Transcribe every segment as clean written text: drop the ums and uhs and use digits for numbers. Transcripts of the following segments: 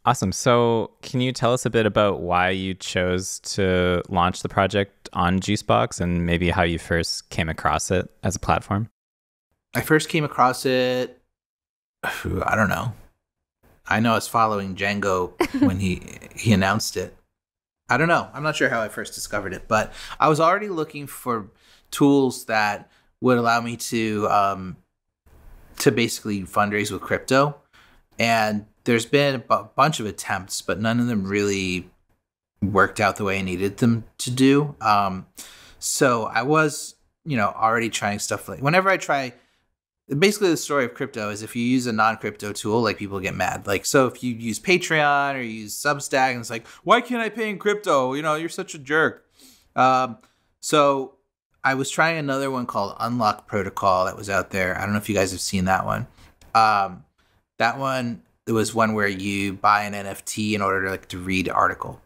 Awesome. So can you tell us a bit about why you chose to launch the project on Juicebox and maybe how you first came across it as a platform? I first came across it, I don't know. I know I was following Django when he announced it. I don't know. I'm not sure how I first discovered it, but I was already looking for tools that would allow me to basically fundraise with crypto. And there's been a bunch of attempts, but none of them really worked out the way I needed them to do. So I was, already trying stuff like whenever I try. Basically, the story of crypto is if you use a non-crypto tool, like people get mad. Like, so if you use Patreon or you use Substack, and it's like, why can't I pay in crypto? You're such a jerk. So I was trying another one called Unlock Protocol that was out there. I don't know if you guys have seen that one. That one, it was one where you buy an NFT in order to read an article.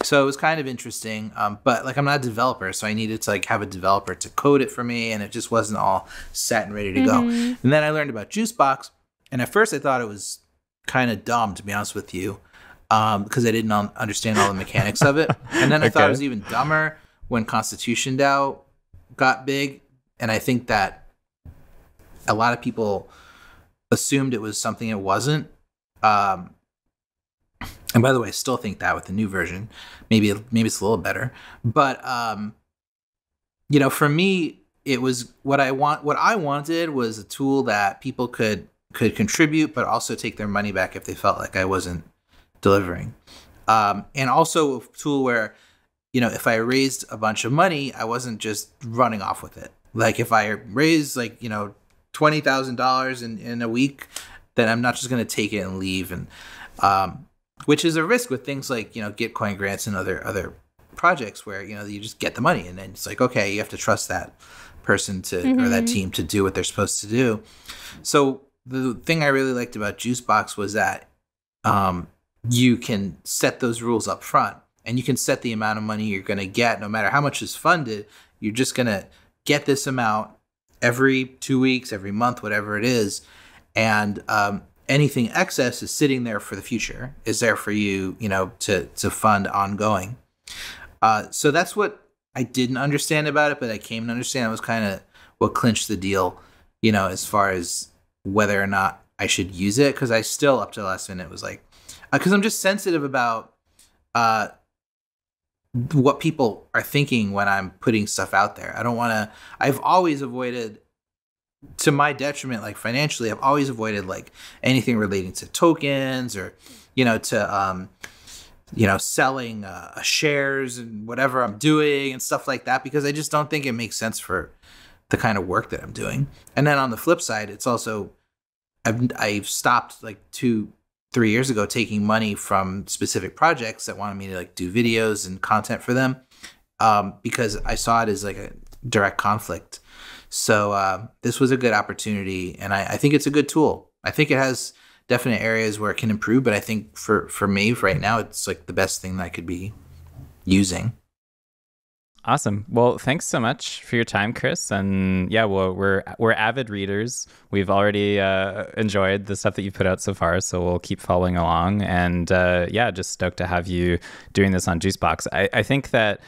So it was kind of interesting, but I'm not a developer, so I needed to have a developer to code it for me, and it just wasn't all set and ready to go. And then I learned about Juicebox, and at first I thought it was kind of dumb, to be honest with you, because I didn't understand all the mechanics of it. And then I thought it was even dumber when Constitution DAO got big, and I think that a lot of people assumed it was something it wasn't. And by the way, I still think that with the new version, maybe it's a little better. But for me, it was what I wanted was a tool that people could contribute, but also take their money back if they felt like I wasn't delivering. And also a tool where, if I raised a bunch of money, I wasn't just running off with it. Like if I raised $20,000 in a week, then I'm not just going to take it and leave. And which is a risk with things like, Gitcoin grants and other projects where, you just get the money and then it's like, okay, you have to trust that person or that team to do what they're supposed to do. So the thing I really liked about Juicebox was that you can set those rules up front and you can set the amount of money you're going to get no matter how much is funded. You're just going to get this amount every 2 weeks, every month, whatever it is. And anything excess is sitting there for the future, is there for you, to fund ongoing. So that's what I didn't understand about it, but I came to understand it was kind of what clinched the deal, as far as whether or not I should use it. Because I still, up to the last minute, was like, because I'm just sensitive about what people are thinking when I'm putting stuff out there. I don't want to, I've always avoided, to my detriment, financially, I've always avoided anything relating to tokens or, to, selling shares and whatever I'm doing and stuff like that, because I just don't think it makes sense for the kind of work that I'm doing. And then on the flip side, it's also, I've stopped 2-3 years ago taking money from specific projects that wanted me to do videos and content for them, because I saw it as a direct conflict. So this was a good opportunity, and I think it's a good tool. I think it has definite areas where it can improve, but I think for me right now, it's the best thing that I could be using. Awesome. Well, thanks so much for your time, Chris. And yeah, well, we're avid readers. We've already enjoyed the stuff that you've put out so far, so we'll keep following along. And just stoked to have you doing this on Juicebox. I think that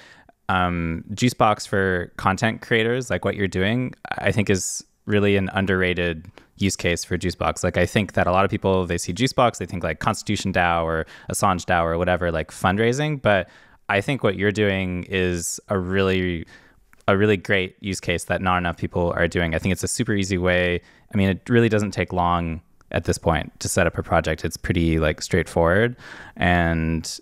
Juicebox for content creators, like what you're doing, I think is really an underrated use case for Juicebox. I think that a lot of people, they see Juicebox, they think Constitution DAO or Assange DAO or whatever, fundraising. But I think what you're doing is a really great use case that not enough people are doing. I think it's a super easy way. I mean, it really doesn't take long at this point to set up a project. It's pretty straightforward and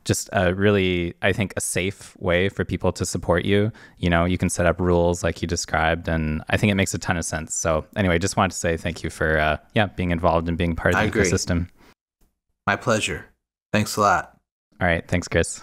just a really, I think, a safe way for people to support you. You can set up rules like you described, and I think it makes a ton of sense. So anyway, just wanted to say thank you for being involved and being part of the ecosystem. My pleasure. Thanks a lot. All right. Thanks, Chris.